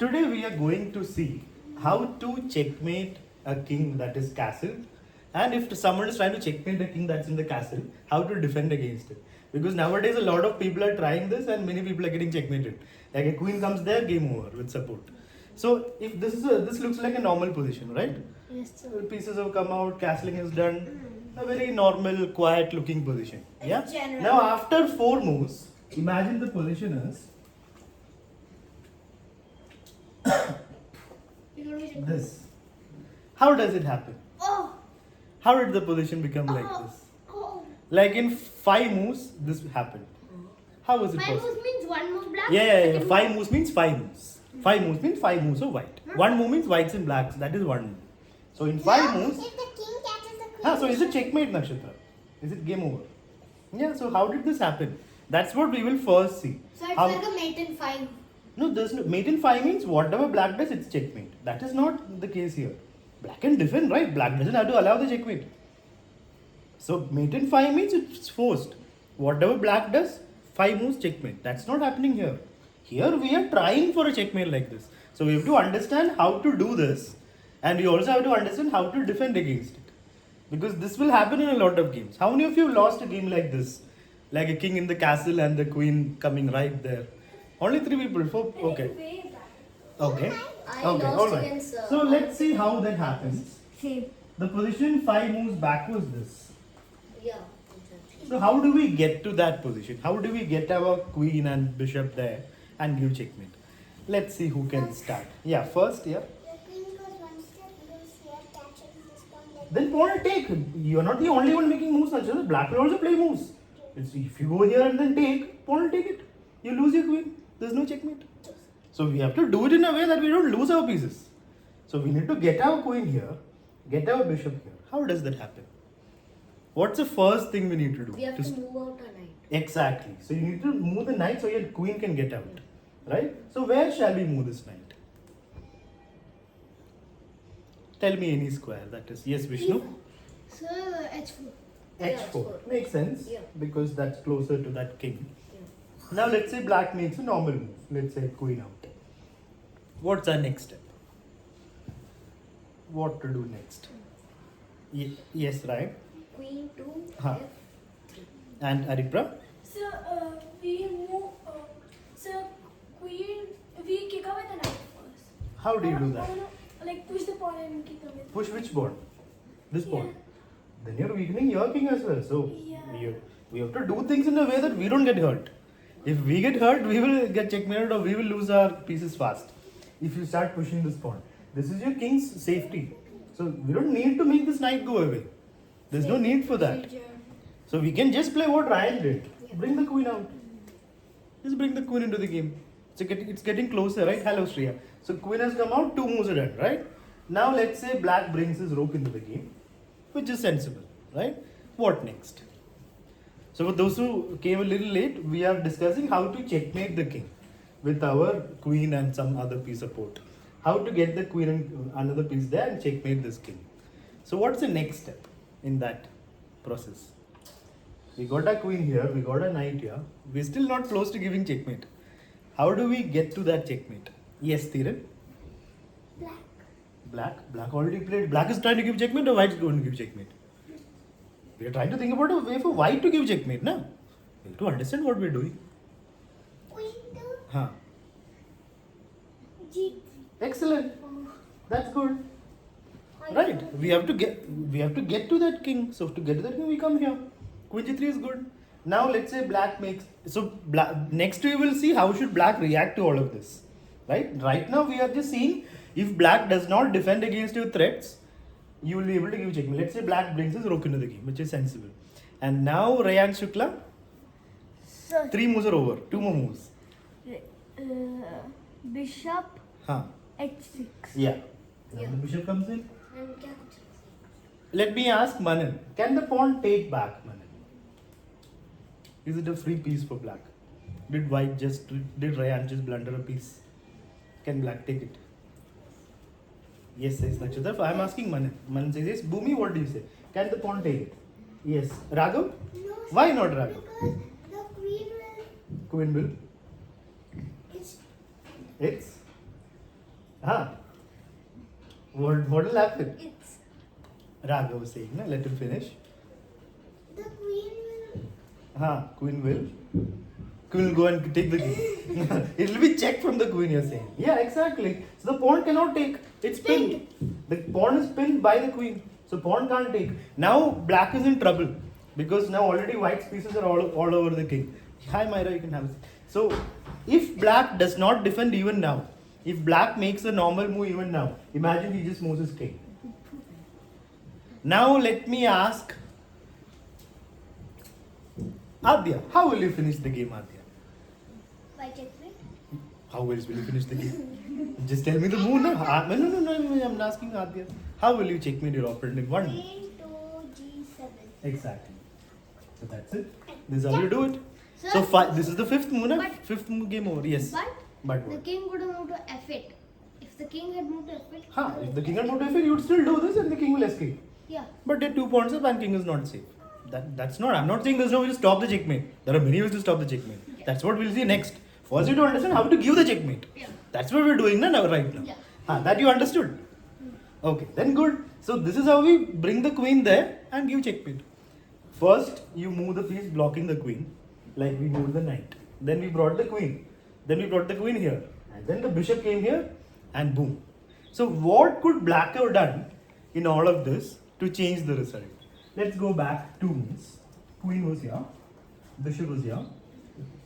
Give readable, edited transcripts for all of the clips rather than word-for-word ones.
Today we are going to see how to checkmate a king that is castled, and if someone is trying to checkmate a king that's in the castle, how to defend against it. Because nowadays a lot of people are trying this and many people are getting checkmated. Like a queen comes there, game over with support. So if this looks like a normal position, right? Yes, sir. Pieces have come out, castling is done. A very normal, quiet looking position. Yeah. general. Now after 4 moves, imagine the position is this. How does it happen? Oh, How did the position become like this? oh. Like in 5 moves, this happened. How was it Five possible? moves means one move black. Yeah. second 5 moves means 5 moves. 5 moves means 5 moves of white. 1 move means whites and blacks. That is 1 move. So in 5 moves, If the king catches the queen. so is it checkmate, Nakshatra? Is it game over? Yeah. So how did this happen? That's what we will first see. So it's How- like a mate in five. No, there's no mate in 5 means whatever black does, it's checkmate. That is not the case here. Black can defend, right? Black doesn't have to allow the checkmate. So mate in 5 means it's forced. Whatever black does, 5 moves checkmate. That's not happening here. Here we are trying for a checkmate like this. So we have to understand how to do this, and we also have to understand how to defend against it. Because this will happen in a lot of games. How many of you lost a game like this? Like a king in the castle and the queen coming right there. Only 3 people. 4. Okay. Okay. I Okay. lost All right. against, So let's see how that happens. Same. The position 5 moves back was this. Yeah. So how do we get to that position? How do we get our queen and bishop there and give checkmate? Let's see who can start. Yeah, first, yeah. The queen goes one step, moves here, catches this pawn like Then pawn and take. You're not the only one making moves, Nachal. Black will also play moves. If you go here and then take, pawn will take it. You lose your queen. There's no checkmate. So we have to do it in a way that we don't lose our pieces. So we need to get our queen here, get our bishop here. How does that happen? What's the first thing we need to do? We have to move out a knight. Exactly. So you need to move the knight so your queen can get out. Right? So where shall we move this knight? Tell me any square. That is, yes, Vishnu? So H4. H4. Makes sense. Yeah. Because that's closer to that king. Yeah. Now let's say black makes a normal move. Let's say queen out. What's our next step? What to do next? Yes, right? Queen to Huh. F3. And Aripra? So we move. So queen, we kick away the knight first. How do you do that? Like push the pawn and kick away. Push which pawn? This pawn. Yeah. Then you're weakening your king as well. So Yeah. we have to do things in a way that we don't get hurt. If we get hurt, we will get checkmated or we will lose our pieces fast. If you start pushing this pawn, this is your king's safety. So we don't need to make this knight go away. There's no need for that. So we can just play what Ryan did. Bring the queen out. Just bring the queen into the game. It's getting closer, right? Hello, Shreya. So queen has come out, 2 moves are done, right? Now let's say black brings his rook into the game, which is sensible, right? What next? So for those who came a little late, we are discussing how to checkmate the king with our queen and some other piece support. How to get the queen and another piece there and checkmate this king. So what's the next step in that process? We got a queen here, we got a knight here. We're still not close to giving checkmate. How do we get to that checkmate? Yes, Thiran? black. Black already played. Black is trying to give checkmate or white is going to give checkmate? We are trying to think about a way for white to give checkmate, na? We have to understand what we're doing. Queen to Huh. G3. Excellent. That's good. Right. We have to get to that king. So to get to that king, we come here. Queen g3 is good. Now let's say black makes. So next we will see how should black react to all of this. Right. Right now we are just seeing if black does not defend against your threats, you will be able to give checkmate. Let's say black brings his rook into the game, which is sensible. And now Rayan Shukla, So 3 moves are over. 2 more moves. Bishop Huh. H6. Yeah. Now Yeah. the bishop comes in. And capture. Let me ask Manan, can the pawn take back, Manan? Is it a free piece for black? Did Rayan just blunder a piece? Can black take it? Yes, says Nakshatra. I'm asking Manan. Manan says yes. Bhumi, what do you say? Can the pawn take it? Yes. Raghav? No, Why not Raghav? because the queen will. Queen will. It's It's Huh? What will happen? It's Raga was saying, na? Let him finish. The queen will. Queen will. Queen will go and take the king. It will be checked from the queen, you're saying. Yeah, exactly. So the pawn cannot take. It's pinned. The pawn is pinned by the queen. So pawn can't take. Now black is in trouble because now already white's pieces are all over the king. Hi Myra, you can have it. So if black does not defend even now, if black makes a normal move even now, imagine he just moves his king. Now let me ask Adya, how will you finish the game, Adya? by checkmate. How else will you finish the game? Just tell me the move now. No, I'm asking Adya. How will you checkmate your opponent in one? Queen to g7. Exactly. So that's it. This is how you do it. Sir, So this is the fifth move, na? But- Fifth move game over. Yes. But the what? king would have moved to f8. If the king had moved to f8, If the king had moved to f8, you would still do this and the king will escape. yeah. But there are 2 pawns up and king is not safe. That's not. I'm not saying there's no way to stop the checkmate. There are many ways to stop the checkmate. Yeah. That's what we'll see next. First, you have to understand how to give the checkmate. Yeah. That's what we're doing now, right now. Yeah. That you understood. Okay, then good. So this is how we bring the queen there and give checkmate. First, you move the piece blocking the queen, like we moved the knight. Then we brought the queen. Then we brought the queen here, and then the bishop came here, and boom. So what could black have done in all of this to change the result? Let's go back 2 moves. Queen was here, bishop was here,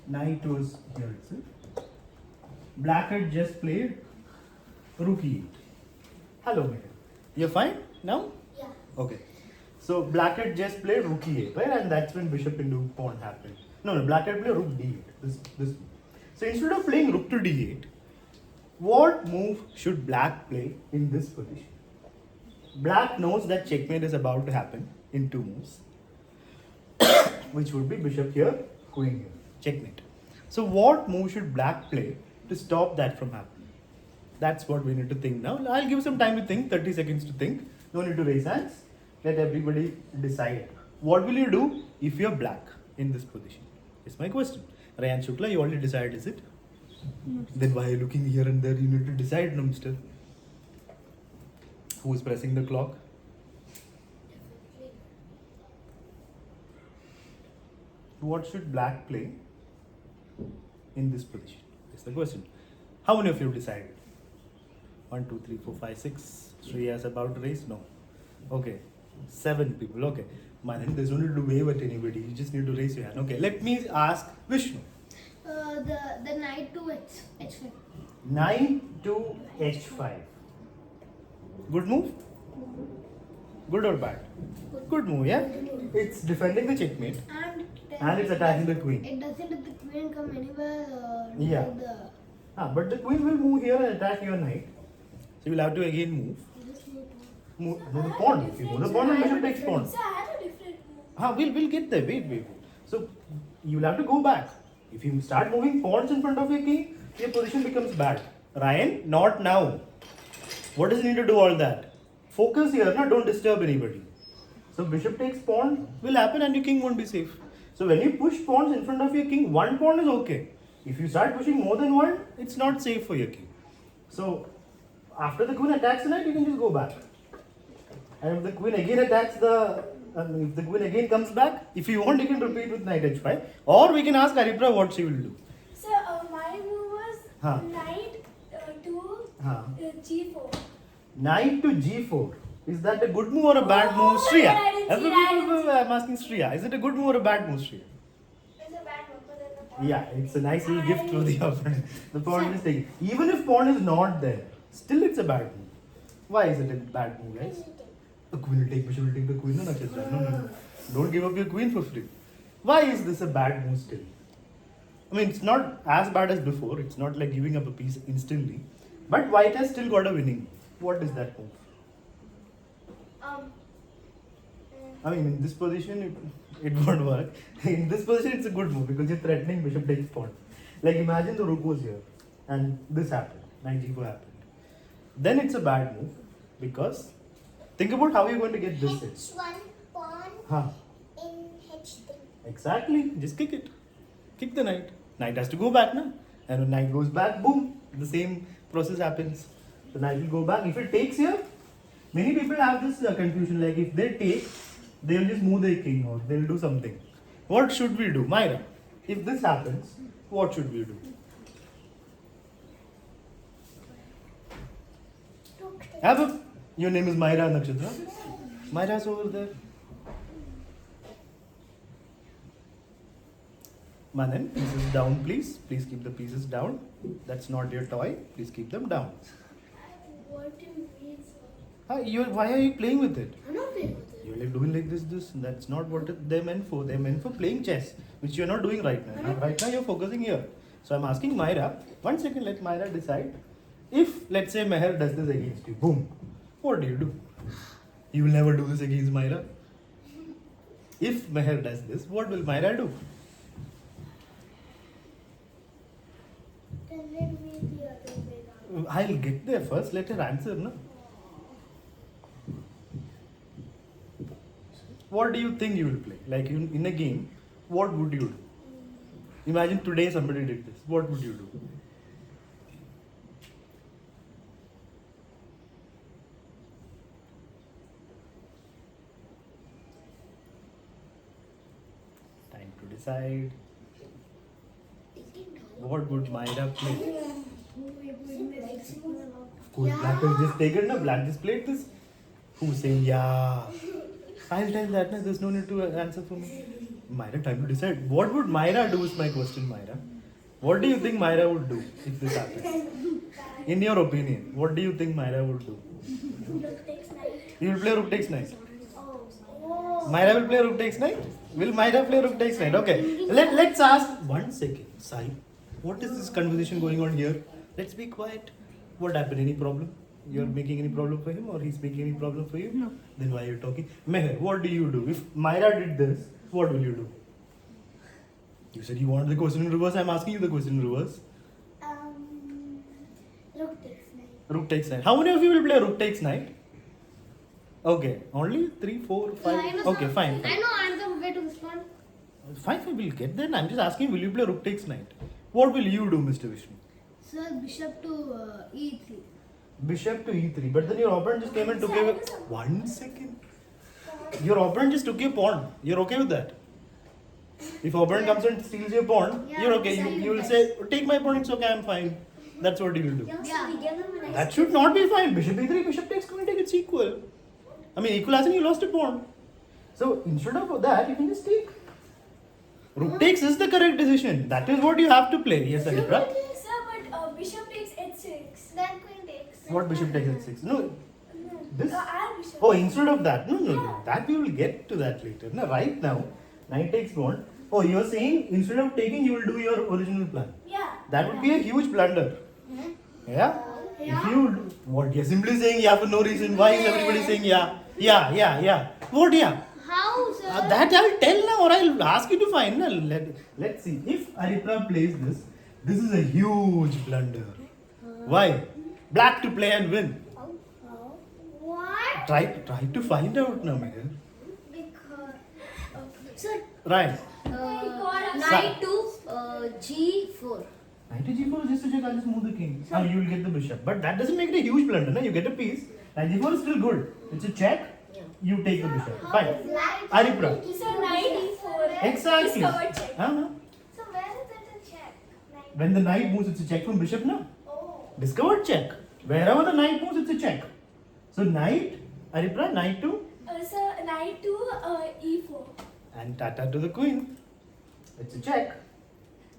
knight was here itself. Black had just played rook e8. Hello, Megan. You're fine now? Yeah. Okay. So black had just played rook e8, right? And that's when bishop into pawn happened. No, black had played rook d8. This. So instead of playing rook to d8, what move should black play in this position? Black knows that checkmate is about to happen in 2 moves, which would be bishop here, queen here. Checkmate. So what move should black play to stop that from happening? That's what we need to think now. I'll give some time to think, 30 seconds to think. No need to raise hands. Let everybody decide. What will you do if you're black in this position? Is my question. Rayan Shukla, you already decided, is it? Then why are you looking here and there? You need to decide, no, mister. Who is pressing the clock? What should black play in this position? Is the question. How many of you have decided? 1, 2, 3, 4, 5, 6. Shreya is about to raise? No. Okay. 7 people. Okay. Man, there's no need to wave at anybody. You just need to raise your hand. Okay. Let me ask Vishnu. The knight to h5. Knight to h5. Good move? Good or bad? Good move, yeah? It's defending the checkmate and it's attacking the queen. It doesn't let the queen come anywhere. Yeah. But the queen will move here and attack your knight. So you'll have to again move. Move the pawn. If you move the pawn, then bishop takes pawn. So I had a different move. We'll get there. Wait. So you'll have to go back. If you start moving pawns in front of your king, your position becomes bad. Ryan, not now. What does he need to do all that? Focus here, no? Don't disturb anybody. So bishop takes pawn will happen and your king won't be safe. So when you push pawns in front of your king, one pawn is okay. If you start pushing more than one, it's not safe for your king. So after the queen attacks the knight, you can just go back. And if the queen again attacks if the queen again comes back, if you want, you can repeat with knight h5. Or we can ask Haripra what she will do. So my move was Huh. knight to Huh. g4. Knight to g4. Is that a good move or a bad move, Oh, Shreya? I didn't see that. I'm asking Shreya. Is it a good move or a bad move, Shreya? It's a bad move, but then the pawn. Yeah, it's a nice little gift for the opponent. The pawn is taken. Even if pawn is not there, still it's a bad move. Why is it a bad move, guys? The queen will take, bishop will take the queen. No, Nakshatra. No. Don't give up your queen for free. Why is this a bad move still? I mean, it's not as bad as before. It's not like giving up a piece instantly. But white has still got a winning. What is that move? I mean, in this position, it won't work. In this position, it's a good move because you're threatening bishop takes pawn. Like imagine the rook was here and this happened, knight g4 happened. Then it's a bad move because think about how you're going to get this in. h1 pawn Huh. in h3. Exactly. Just kick it. Kick the knight. Knight has to go back now. And when knight goes back, boom, the same process happens. The knight will go back. If it takes here, many people have this confusion. Like if they take, they will just move their king or they will do something. What should we do, Myra? If this happens, what should we do? Have a. Your name is Myra Nakshatra. Myra's over there. Manan, pieces down, please. Please keep the pieces down. That's not your toy. Please keep them down. What do you mean, sir? Why are you playing with it? I'm not playing with it. You're like doing like this. That's not what they're meant for. They're meant for playing chess, which you're not doing right now. Right now, you're focusing here. So I'm asking Myra. 1 second, let Myra decide. If, let's say, Meher does this against you, boom. What do? You will never do this against Myra. If Meher does this, what will Myra do? Then let me the other way around. I'll get there first. Let her answer, no? What do you think you will play? Like in a game, what would you do? Imagine today somebody did this. What would you do? Time to decide. What would Myra play? Of course, Black has just taken no. Black just played this. Who's saying yeah? I'll tell that. No, there's no need to answer for me. Myra, time to decide. What would Myra do? Is my question, Myra. What do you think Myra would do if this happens? In your opinion, what do you think Myra would do? Rook takes knight. You will play Rook takes knight. Oh. Myra will play Rook takes knight. Will Myra play Rook takes knight? Okay. Let's ask 1 second. Sai, what is this conversation going on here? Let's be quiet. What happened? Any problem? You're making any problem for him or he's making any problem for you? No. Then why are you talking? Meher, what do you do? If Myra did this, what will you do? You said you wanted the question in reverse. I'm asking you the question in reverse. Rook takes knight. Rook takes knight. How many of you will play Rook takes knight? Okay, only 3, 4, 5. Okay, fine. I know another way to respond. Fine, we'll get there. I'm just asking, will you play Rook takes knight? What will you do, Mr. Vishnu? Sir, bishop to e3. Bishop to e3. But then your opponent just came and took away. 1 second. Your opponent just took your pawn. You're okay with that? If opponent comes and steals your pawn, Yeah, you're okay. exactly. You will say, take my pawn, it's okay, I'm fine. That's what you will do. Yeah. That should not be fine. Bishop e3, bishop takes queen take, it's equal. I mean, equal as in you lost a pawn. So instead of that, you can just take. Rook takes is the correct decision. That is what you have to play. Yes, Alipra. Sir, but bishop takes h6. Then queen takes. What bishop takes at 6? No. This? And bishop. Oh, instead of that. No. That we will get to that later. No, right now, knight takes pawn. Oh, you're saying instead of taking, you will do your original plan. Yeah. That would be a huge blunder. Yeah? If you do, what? You're simply saying yeah for no reason. Why is everybody saying yeah? Yeah. What yeah? How, sir? That I'll tell now or I'll ask you to find. No, let's see. If Aripra plays this is a huge blunder. Why? Black to play and win. What? Try to find out now, Meher. Because. Sir, Right. knight to g4. Knight to g4 is just to check, I'll just move the king. Now you will get the bishop. But that doesn't make it a huge blunder, no? You get a piece. Knight g4 is still good. It's a check. You take the bishop. Fine. Aripra. Sir, knight e4. Exactly. Discovered check. So where is it a check? Knight. When the knight moves, it's a check from bishop, no? Oh. Discovered check. Wherever the knight moves, it's a check. So knight, Aripra, knight to, Sir, knight to e4. and tata to the queen. It's a check.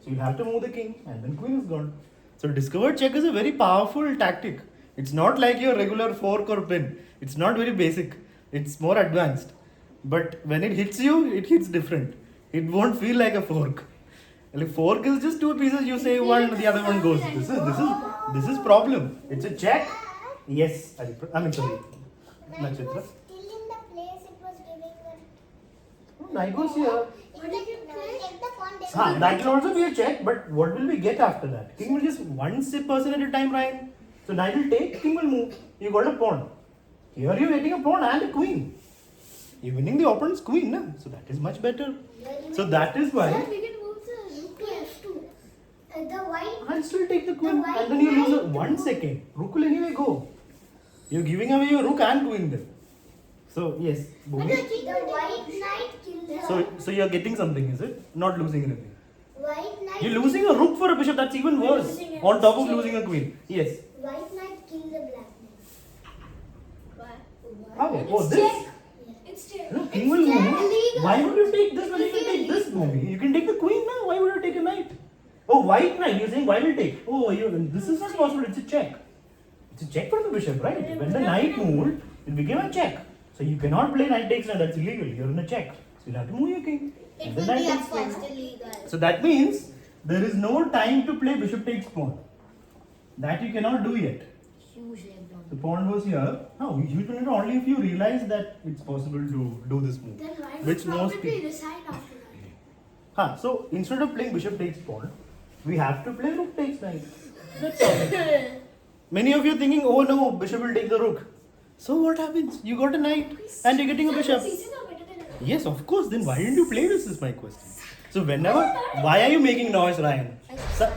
So you have to move the king, and then queen is gone. So discovered check is a very powerful tactic. It's not like your regular fork or pin. It's not very basic. It's more advanced. But when it hits you, it hits different. It won't feel like a fork. Like fork is just two pieces. You say one, the other one goes. This is problem. It's a check. Yes, Aripra. I mean sorry, Knight Nakshatra. was still in the place it was giving Knight goes here. What did you play? Take the pawn. That will also be a check, but what will we get after that? King will just one person at a time, Ryan. So knight will take, king will move. You got a pawn. Here you're getting a pawn and a queen. You're winning the opponent's queen, na? So that is much better. So that is why. Sir, we can move the rook to f2. The white I'll still take the queen. And then you lose a 1 second. Rook will anyway go. You're giving away your rook and queen then. So, yes. But Bhumi. the white knight killed her. So you're getting something, is it? Not losing anything. White knight. You're losing a rook for a bishop. That's even worse. Losing On top of exchange. losing a queen. Yes. White knight killed the black knight. How? Oh, this? It's check. No, king will move. illegal. Why would you take this when you can take this movie? You can take the queen now. Why would you take a knight? Oh, white knight. You're saying why will take? Oh, this is not possible. It's a check. It's a check for the bishop, right? When the knight moved, it became a check. So you cannot play knight takes knight. That's illegal. You're in a check. So you'll have to move your king. It And the will knight be takes of queen. course illegal. So that means there is no time to play bishop takes pawn. That you cannot do yet. Huge leg down. The pawn was here. No, you can do it only if you realize that it's possible to do this move. Then why Which would most probably people. resign after that? So instead of playing bishop takes pawn, we have to play rook takes knight. That's all. Many of you are thinking, oh no, bishop will take the rook. So what happens? You got a knight and you're getting a bishop. Pieces are better than a Yes, of course. Then why didn't you play this is my question. So whenever, why are you making noise, Ryan? So,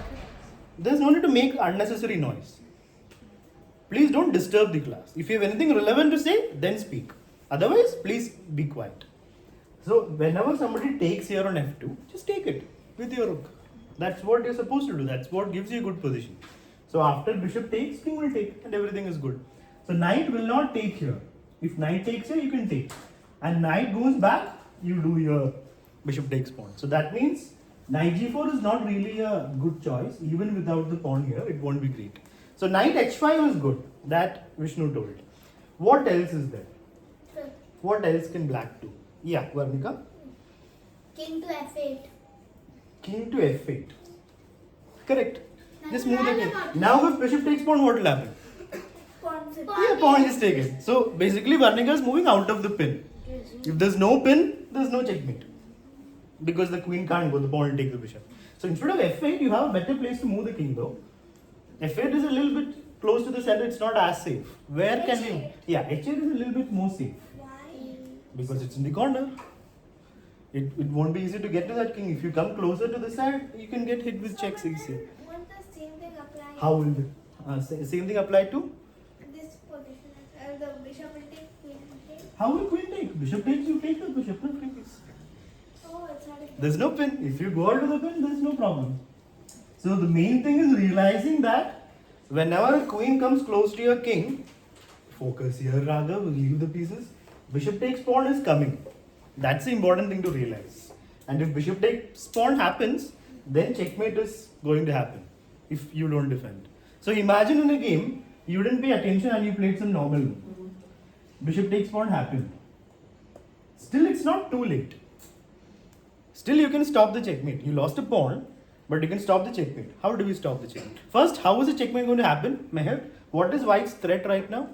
there's no need to make unnecessary noise. Please don't disturb the class. If you have anything relevant to say, then speak. Otherwise, please be quiet. So whenever somebody takes here on f2, just take it with your rook. That's what you're supposed to do. That's what gives you a good position. So after bishop takes, king will take and everything is good. So knight will not take here. If knight takes here, you can take. And knight goes back, you do your bishop takes pawn. So that means knight g4 is not really a good choice. Even without the pawn here, it won't be great. So knight h5 is good. That Vishnu told. What else is there? What else can black do? Yeah, Varnika. King to f8. King to f8. Correct. Just move the king. Now if bishop takes pawn, what will happen? pawn set. Yeah, pawn just take it. So basically Varnika is moving out of the pin. If there's no pin, there's no checkmate. Because the queen can't go, the pawn will take the bishop. So instead of f8, you have a better place to move the king though. f8 is a little bit close to the center, it's not as safe. Where can you? Yeah, h8 is a little bit more safe. Why? Because it's in the corner. It won't be easy to get to that king. If you come closer to the side, you can get hit with checks easy. Won't the same thing apply? How will same thing apply to? This position? The bishop will take, queen will take. How will queen take? Bishop takes, you take the bishop. No, please. Oh, it's not a There's no pin. If you go out to the pin, there's no problem. So the main thing is realizing that whenever a queen comes close to your king, focus here rather, leave the pieces. Bishop takes pawn is coming. That's the important thing to realize. And if bishop takes pawn happens, then checkmate is going to happen if you don't defend. So imagine in a game, you didn't pay attention and you played some normal move. Bishop takes pawn happened. Still, it's not too late. Still, you can stop the checkmate. You lost a pawn, but you can stop the checkmate. How do we stop the checkmate? First, how is the checkmate going to happen? Meher, what is white's threat right now?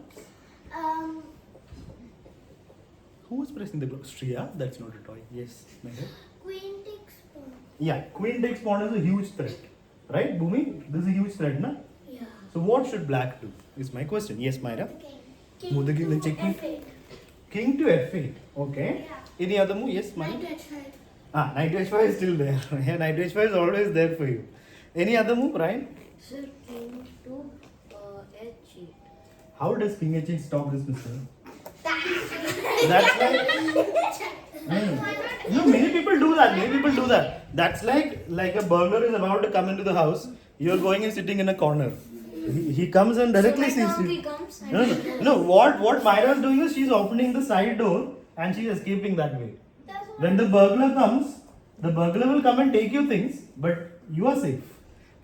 Who is pressing the clock? Shriya? That's not a toy. Yes, Meher. queen takes pawn. Yeah, queen takes pawn is a huge threat. Right, Bhumi? This is a huge threat, na? Yeah. So what should black do? Is my question. Yes, Myra? King. Move the king, then checkmate. F8. King to f8. Okay. Yeah. Any other move? Yes, Myra? Knight to h5. Knight to h5 is still there. Yeah, knight to h5 is always there for you. Any other move, Ryan? Sir, king to h8. How does king h8 stop this mistake? That's like no, many people do that. Many people do that. That's like a burglar is about to come into the house. You're going and sitting in a corner. He comes and directly So sees right now he you. comes and No. What Myra is doing is she's opening the side door and she's escaping that way. When the burglar comes, the burglar will come and take your things, but you are safe.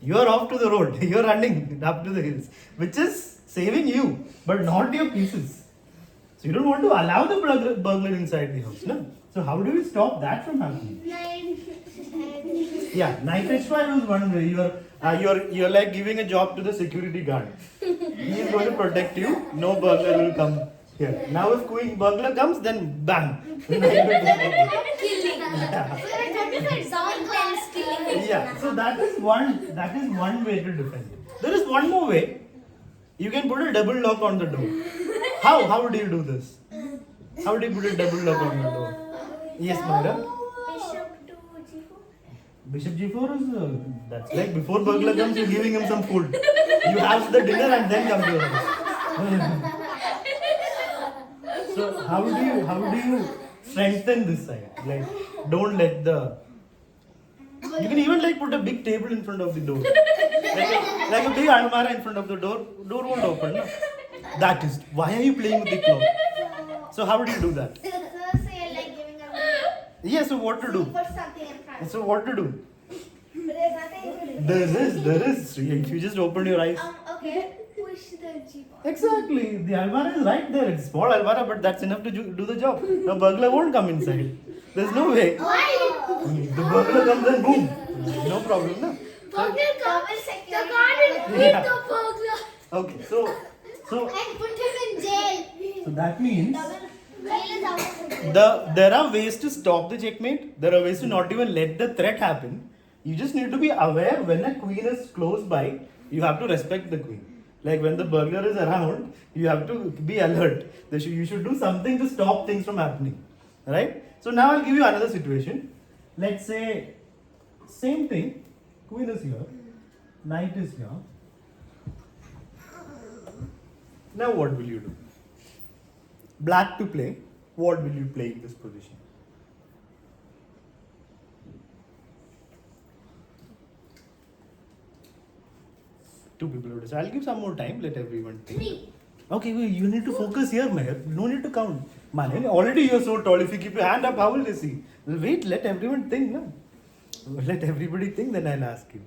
You are off to the road. You are running up to the hills, which is saving you, but not your pieces. So you don't want to allow the burglar inside the house, no? So how do we stop that from happening? Yeah, knight h5 is one way. You're like giving a job to the security guard. He is going to protect you. No burglar will come here. Now if queen burglar comes, then bang. Yeah. So that is one way to defend. There is one more way. You can put a double lock on the door. How do you do this? How do you put a double lock on the door? Yes, Myra. Bishop to g4. Bishop G4 is that's like before burglar comes, you're giving him some food. You have the dinner and then come to your house. So how do you strengthen this side? Like don't let the. You can even like put a big table in front of the door, like a big almara in front of the door. Door won't open. No? That is why are you playing with the clock? So how do you do that? So you're like giving a Yeah. So what to do? put something in front. So what to do? There's nothing to do. There is. If you just open your eyes. Okay. Push the G box. Exactly. The almara is right there. It's small almara, but that's enough to do the job. The burglar won't come inside. There's no way. Why? The burglar comes and boom. No problem, no? Burglar comes. The garden Yeah. the burglar. Okay, so And put him in jail. that means Jail is out of control. there are ways to stop the checkmate. There are ways to not even let the threat happen. You just need to be aware when a queen is close by. You have to respect the queen. Like when the burglar is around, you have to be alert. You should do something to stop things from happening. Right? So now I'll give you another situation. Let's say same thing. Queen is here. Knight is here. Now what will you do? Black to play. What will you play in this position? Two people will decide. I'll give some more time. Let everyone think. 3. Okay, well, you need to focus here, Meher. No need to count. Man, already you're so tall. If you keep your hand up, how will they see? Well, wait, let everyone think, no? Let everybody think, then I'll ask you.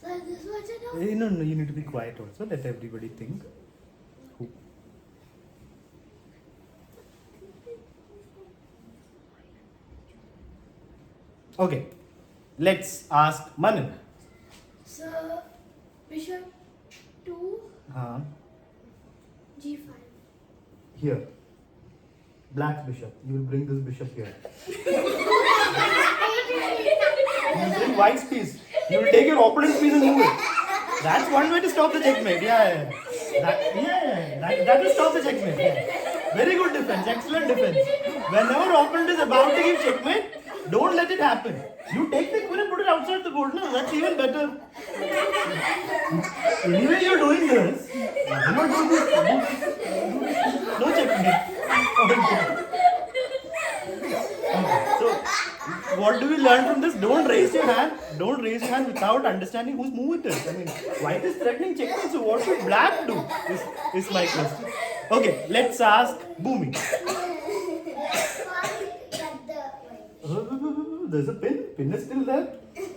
So this was enough. No, you need to be quiet also. Let everybody think. Who? Okay, let's ask Manan. So, bishop 2, G5. Here. Black bishop. You will bring this bishop here. You will bring white's piece. You will take your opponent's piece and move it. That's one way to stop the checkmate. Yeah. That will stop the checkmate. Yeah. Very good defense. Excellent defense. Whenever opponent is about to give checkmate, don't let it happen. You take the queen and put it outside the board. No, that's even better. Anyway, you're doing this. Why not do this? No checkmate. Okay. So, what do we learn from this? Don't raise your hand. Don't raise your hand without understanding whose move it is. I mean, white is threatening checkmate, so what should black do? Is my question. Okay, let's ask Bhumi. There's a pin. Pin is still there.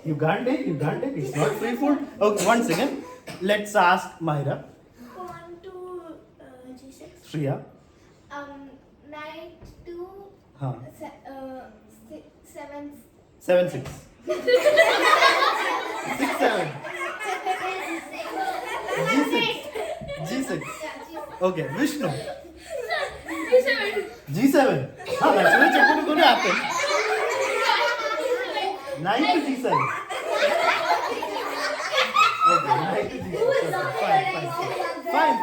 You can't take. It's not free food. Okay, one second. Let's ask Myra. Pawn to G6. Shriya. Knight 2, Huh. 7. 7 6. 6 7. G6. Okay, Vishnu. G7. G7. That's where checkmate is going to happen. Knight to G7. Okay, knight to G7. Fine.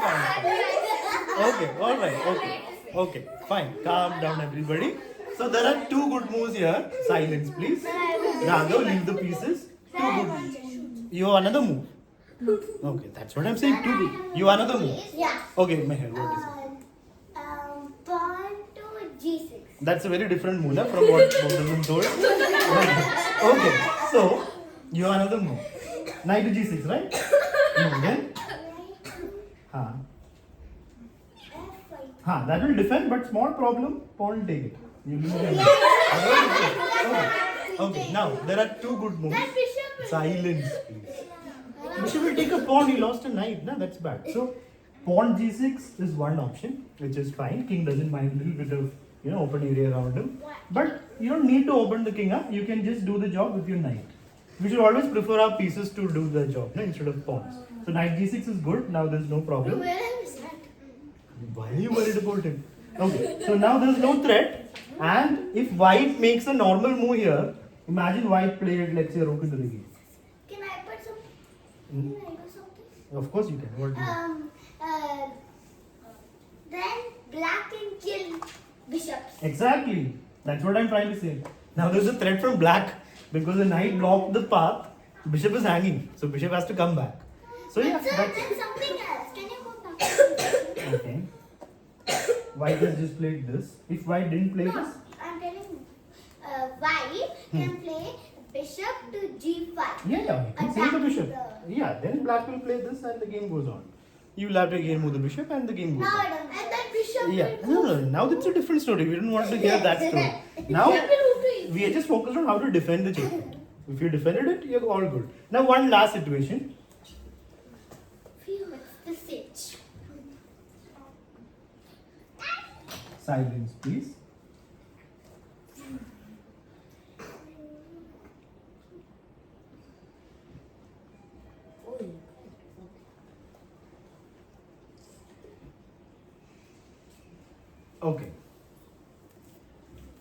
Okay, alright, okay, fine. Calm down, everybody. So there are two good moves here. Silence, please. Raghav, leave the pieces. Two good moves. You have another move. Okay, that's what I'm saying. Two good. You have another move. Yeah. Okay, Meher, what is it? Pawn to G6. That's a very different move na, from what both of them told. Okay, so you have another move. Knight to G6, right? Then? That will defend, but small problem. Pawn take it. You lose your knight. Okay, now there are two good moves. Silence, please. Bishop will take a pawn. He lost a knight. No, that's bad. So pawn G6 is one option, which is fine. King doesn't mind a little bit of open area around him. But you don't need to open the king up. You can just do the job with your knight. We should always prefer our pieces to do the job instead of pawns. So knight G6 is good. Now there's no problem. Why are you worried about him? Okay, so now there's no threat. And if white makes a normal move here, imagine white played, let's say, rook into the game. Can I put some? Can I do something? Of course you can. What do you Then black can kill bishops. Exactly. That's what I'm trying to say. Now there's a threat from black. because the knight blocked the path. Bishop is hanging, so bishop has to come back. So yeah, Sir, that's there's something else. Can you go back? okay. White has just played this. If white didn't play No, this, I'm telling you. White can play bishop to g5. yeah, you can save the Attacking bishop. the- Yeah, then black will play this and the game goes on. You will have to again move the bishop and the game goes Now on. I don't. And then bishop. Yeah, no, now that's a different story. We don't want to hear that story. Now we are just focused on how to defend the checkmate. If you defended it, you're all good. Now one last situation. Phew, it's the sitch. Silence, please. Okay.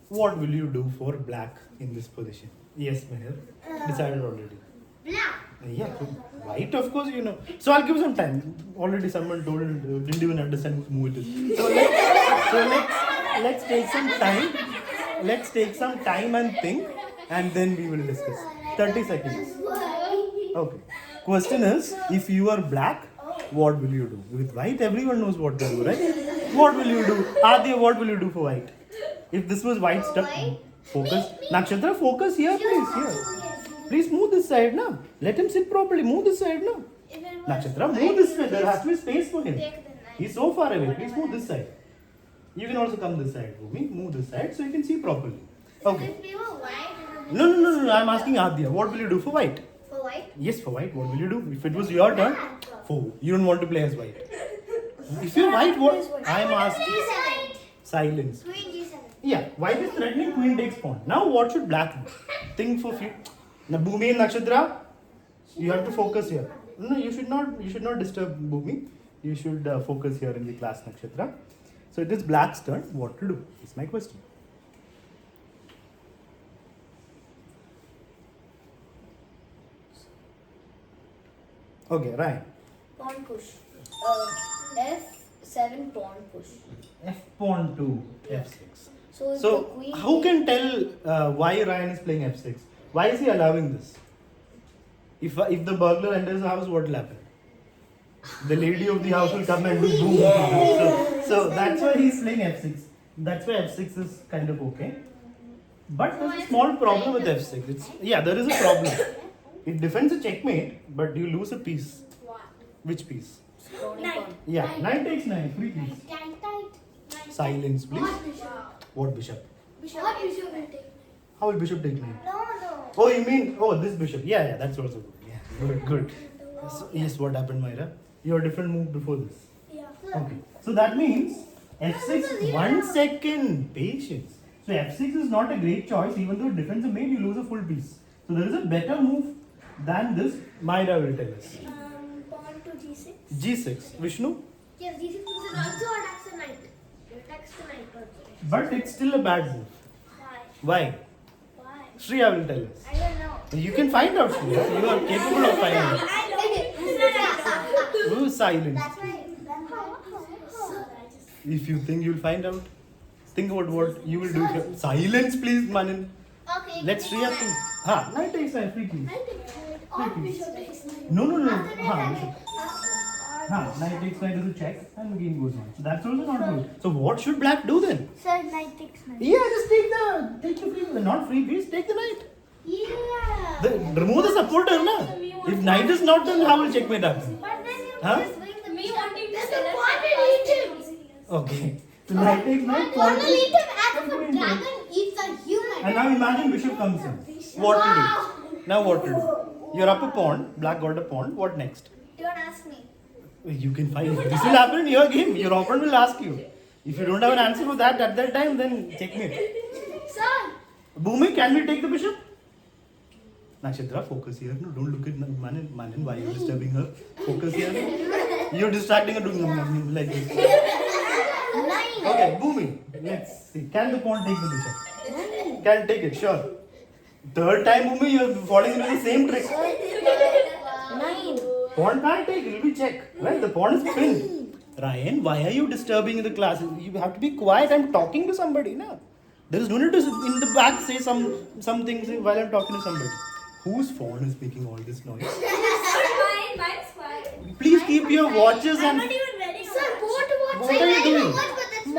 What will you do for black in this position? Yes, Meher. Decided already. Black. Yeah, so white, of course, you know. So I'll give some time. Already someone told, didn't even understand whose move it is. So let's take some time. Let's take some time and think, and then we will discuss. 30 seconds. Okay. Question is, if you are black, what will you do? With white, everyone knows what to do, right? What will you do? Adya, what will you do for white? If this was white's turn, white? focus. Nakshatra, focus here, please. Here. Please move this side now. Let him sit properly. Move this side now. Nakshatra, move this way. There has to be space for him. He's so far away. Please move this side. You can also come this side, Bhumi. Move this side so you can see properly. Okay. If we were white, No. I'm asking Adya. What will you do for white? for white, Yes, for white. What will you do? If it was your turn, for you don't want to play as white. If you're white, what? I'm asking. g7. Silence. Queen g7. Yeah, white is threatening, queen takes pawn. Now what should black do? Think for few. Now Bhumi and Nakshatra, you have to focus here. No, you should not disturb Bhumi. You should focus here in the class, Nakshatra. So it is black's turn. What to do? Is my question. Okay, Ryan. Pawn push. F7 pawn push. F pawn to F6. So if the So queen how can tell why Ryan is playing F6? Why is he allowing this? If the burglar enters the house, what will happen? The lady of the house will come and do boom. So that's why he's playing F6. That's why F6 is kind of okay. But there's a small problem with F6. There is a problem. It defends a checkmate, but you lose a piece. Which piece? pawn. Yeah, knight takes knight. Free piece. Tight. Silence, please. What bishop? What bishop? What bishop will take? How will bishop take knight? No. Oh, you mean, this bishop. Yeah, that's also good. Yeah, good. So, yes, what happened, Myra? Your different move before this. Yeah. Okay. So that means F6, 1 second. Patience. So F6 is not a great choice. Even though it defends a mate, you lose a full piece. So there is a better move than this. Myra will tell us. Pawn to g6. G6. Vishnu? Yes, g6 is also attacks the knight. It attacks the knight also. But it's still a bad move. Why? Why? Shreya will tell us. I don't know. You can find out, Shreya. You are capable of finding out. Oh, silence. That's why. If you think you'll find out, think about what you will do here. Silence, please, Manin. Okay. Let's Shreya think. Knight takes knight, free please. Or bishop takes knight. No. After that, Bishop. Knight takes knight as a check and the game goes on. So that's also not good. So what should black do then? Sir, knight takes knight. Yeah, just take the free, not free piece, take the knight. Yeah. Remove the supporter, na? If knight is not done, how will checkmate happen? But then you Huh? just win the Me bishop. wanting to There's say a that pawn I will eat him. Okay. So knight takes knight, I pawn want to takes- eat him as if a Queen takes. dragon eats a human. And now imagine bishop comes in. What to do? Now what to do? You're up a pawn, black got a pawn, what next? Don't ask me. You can find this will happen in your game. Your opponent will ask you. If you don't have an answer for that at that time, then checkmate. Sir. Bhumi, can we take the bishop? Nakshatra, focus here. No, don't look at Manin. Manin, why are you disturbing her? Focus here. You're distracting her doing like this. Nine. Okay, Bhumi, let's see. Can the pawn take the bishop? Can take it, sure. Third time, Bhumi, you're falling into the same trick. 9. Pawn can't take, it will be check. Right? The pawn is pinned. Ryan, why are you disturbing the class? You have to be quiet. I'm talking to somebody, na? There is no need to in the back say some things while I'm talking to somebody. Whose phone is making all this noise? Mine, mine's fine. Please keep your watches I'm and. not even wearing a Sir, watch. What are you doing?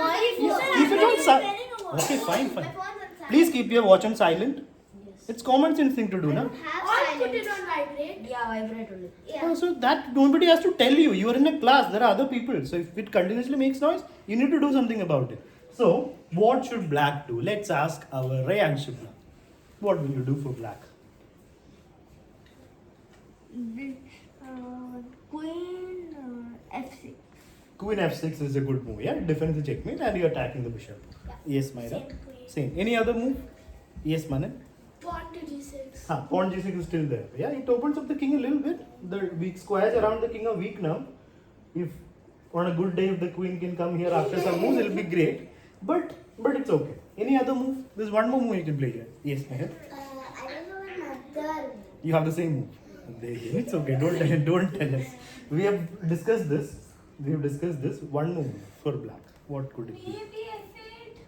My phone. Keep it on I'm silent. wearing a watch. Okay, fine, My fine. phone's on silent. Please keep your watch on silent. Yes. It's common sense thing to do, na? Have Or silent. put it on vibrate. Yeah, vibrate only. Yeah. So that nobody has to tell you. You are in a class. There are other people. So if it continuously makes noise, you need to do something about it. So what should black do? Let's ask our Rayan Shubha. What will you do for black? Queen f6. Queen f6 is a good move. Yeah, defends the checkmate and you're attacking the bishop. Yes, Myra. Same queen. Same. Any other move? Yes, Manan. Pawn to g6. Pawn g6 is still there. Yeah, it opens up the king a little bit. The weak squares around the king are weak now. If on a good day, if the queen can come here after some moves, it'll be great. But it's okay. Any other move? There's one more move you can play here. Yes, Meher. I don't know another. You have the same move. It's okay. Don't tell us. We have discussed this. One more move for black. What could it be? Maybe f8.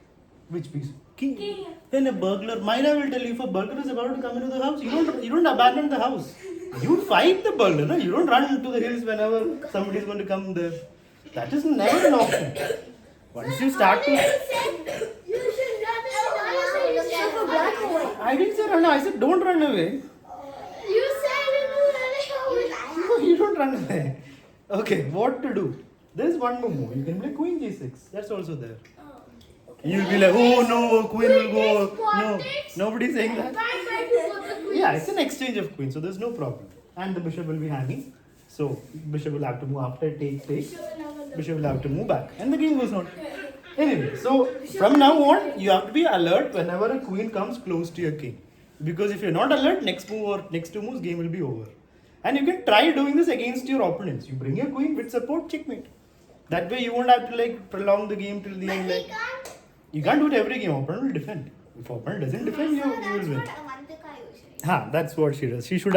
Which piece? King. King. Then a burglar. Myra will tell you if a burglar is about to come into the house, you don't abandon the house. You fight the burglar. No? You don't run to the hills whenever somebody is going to come there. That is never an option. Once you start to. You should run away. You said for black or white. I didn't say run away. I said don't run away. You said run away. No, you don't run away. Okay, what to do? There is one more move. You can play queen g6. That's also there. You'll be like, oh no, queen will go. No, nobody's saying that. Yeah, it's an exchange of queens, so there's no problem. And the bishop will be hanging. So bishop will have to move after it takes. Bishop will have to move back, and the game goes on. Anyway, so from now on, you have to be alert whenever a queen comes close to your king. Because if you're not alert, next move or next two moves, game will be over. And you can try doing this against your opponents. You bring your queen with support, checkmate. That way you won't have to like prolong the game till the end. Like, you can't do it every game. Opponent will defend. If opponent doesn't defend, you will win. That's what Avantika usually. That's what she does. She should